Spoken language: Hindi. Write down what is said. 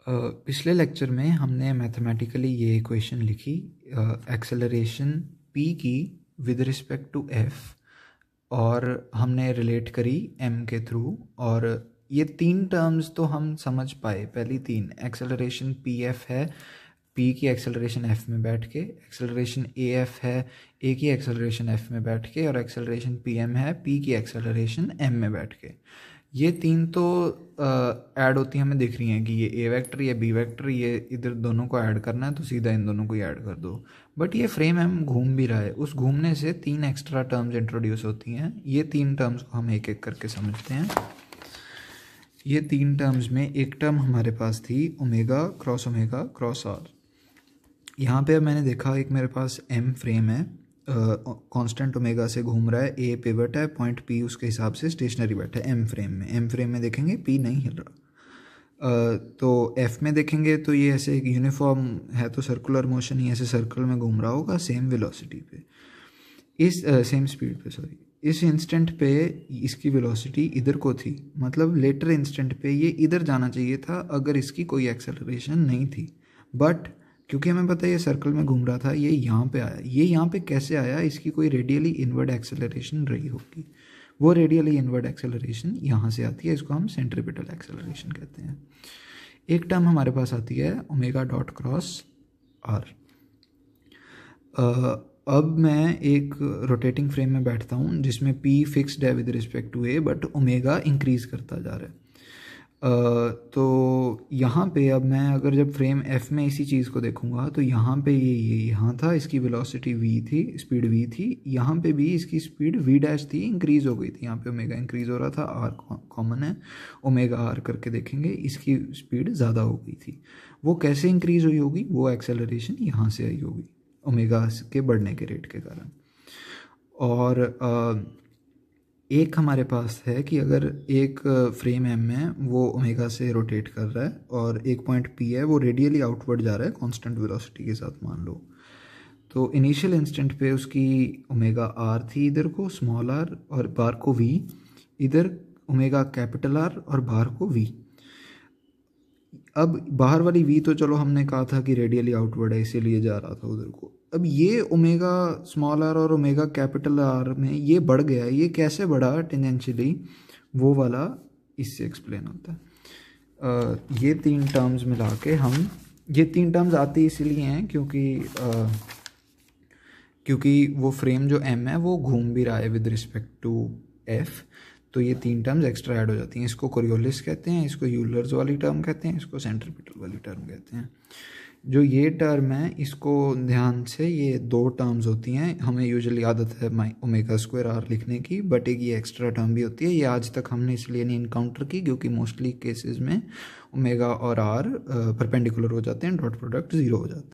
पिछले लेक्चर में हमने मैथमेटिकली ये इक्वेशन लिखी, एक्सेलरेशन p की विद रिस्पेक्ट टू f, और हमने रिलेट करी m के थ्रू। और ये तीन टर्म्स तो हम समझ पाए, पहली तीन। एक्सेलरेशन पी एफ है, p की एक्सेलरेशन f में बैठ के, एक्सेलरेशन ए एफ है a की एक्सेलरेशन f में बैठ के, और एक्सेलरेशन पी एम है p की एक्सेलरेशन m में बैठ के। ये तीन तो ऐड होती हमें दिख रही हैं कि ये ए वेक्टर, ये बी वेक्टर, ये इधर दोनों को ऐड करना है तो सीधा इन दोनों को ही ऐड कर दो। बट ये फ्रेम एम घूम भी रहा है, उस घूमने से तीन एक्स्ट्रा टर्म्स इंट्रोड्यूस होती हैं। ये तीन टर्म्स को हम एक एक करके समझते हैं। ये तीन टर्म्स में एक टर्म हमारे पास थी ओमेगा क्रॉस आर। यहाँ पे अब मैंने देखा एक मेरे पास एम फ्रेम है, कांस्टेंट ओमेगा से घूम रहा है, ए पिवट है, पॉइंट पी उसके हिसाब से स्टेशनरी बैठा है एम फ्रेम में देखेंगे पी नहीं हिल रहा। तो एफ में देखेंगे तो ये ऐसे एक यूनिफॉर्म है, तो सर्कुलर मोशन ही ऐसे सर्कल में घूम रहा होगा सेम वेलोसिटी पे, इस सेम स्पीड पे, सॉरी। इस इंस्टेंट पे इसकी वेलोसिटी इधर को थी, मतलब लेटर इंस्टेंट पे ये इधर जाना चाहिए था अगर इसकी कोई एक्सेलरेशन नहीं थी। बट क्योंकि हमें पता है ये सर्कल में घूम रहा था, ये यहाँ पे आया। ये यहाँ पे कैसे आया? इसकी कोई रेडियली इनवर्ड एक्सेलरेशन रही होगी। वो रेडियली इनवर्ड एक्सेलरेशन यहाँ से आती है, इसको हम सेंट्रीपिटल एक्सेलरेशन कहते हैं। एक टर्म हमारे पास आती है ओमेगा डॉट क्रॉस आर। अब मैं एक रोटेटिंग फ्रेम में बैठता हूँ जिसमें पी फिक्स्ड है with respect to A, but omega increase करता जा रहा है। तो यहाँ पे अब मैं अगर जब फ्रेम एफ में इसी चीज़ को देखूँगा तो यहाँ पे ये यहाँ था, इसकी वेलोसिटी v थी, स्पीड v थी। यहाँ पे भी इसकी स्पीड v डैश थी, इंक्रीज़ हो गई थी। यहाँ पे ओमेगा इंक्रीज़ हो रहा था, r कॉमन है, ओमेगा r करके देखेंगे, इसकी स्पीड ज़्यादा हो गई थी। वो कैसे इंक्रीज़ हुई होगी? वो एक्सेलरेशन यहाँ से आई होगी ओमेगा के बढ़ने के रेट के कारण। और एक हमारे पास है कि अगर एक फ्रेम एम है वो ओमेगा से रोटेट कर रहा है और एक पॉइंट पी है वो रेडियली आउटवर्ड जा रहा है कांस्टेंट वेलोसिटी के साथ, मान लो। तो इनिशियल इंस्टेंट पे उसकी ओमेगा आर थी इधर को स्मॉल आर, और बाहर को वी, इधर ओमेगा कैपिटल आर और बाहर को वी। अब बाहर वाली वी तो चलो हमने कहा था कि रेडियली आउटवर्ड है इसीलिए जा रहा था उधर को। अब ये ओमेगा स्मॉल आर और ओमेगा कैपिटल आर में ये बढ़ गया। ये कैसे बढ़ा टेंजेंशियली, वो वाला इससे एक्सप्लेन होता है। ये तीन टर्म्स मिला के हम, ये तीन टर्म्स आती इसलिए हैं क्योंकि वो फ्रेम जो एम है वो घूम भी रहा है विद रिस्पेक्ट टू एफ, तो ये तीन टर्म्स एक्स्ट्रा ऐड हो जाती हैं। इसको कोरियोलिस कहते हैं, इसको यूलर्स वाली टर्म कहते हैं, इसको सेंट्रीपिटल वाली टर्म कहते हैं। जो ये टर्म है इसको ध्यान से, ये दो टर्म्स होती हैं, हमें यूजुअली आदत है ओमेगा स्क्वायर आर लिखने की, बट एक ये एक्स्ट्रा टर्म भी होती है। ये आज तक हमने इसलिए नहीं इनकाउंटर की क्योंकि मोस्टली केसेस में ओमेगा और आर परपेंडिकुलर हो जाते हैं, डॉट प्रोडक्ट 0 हो जाता है।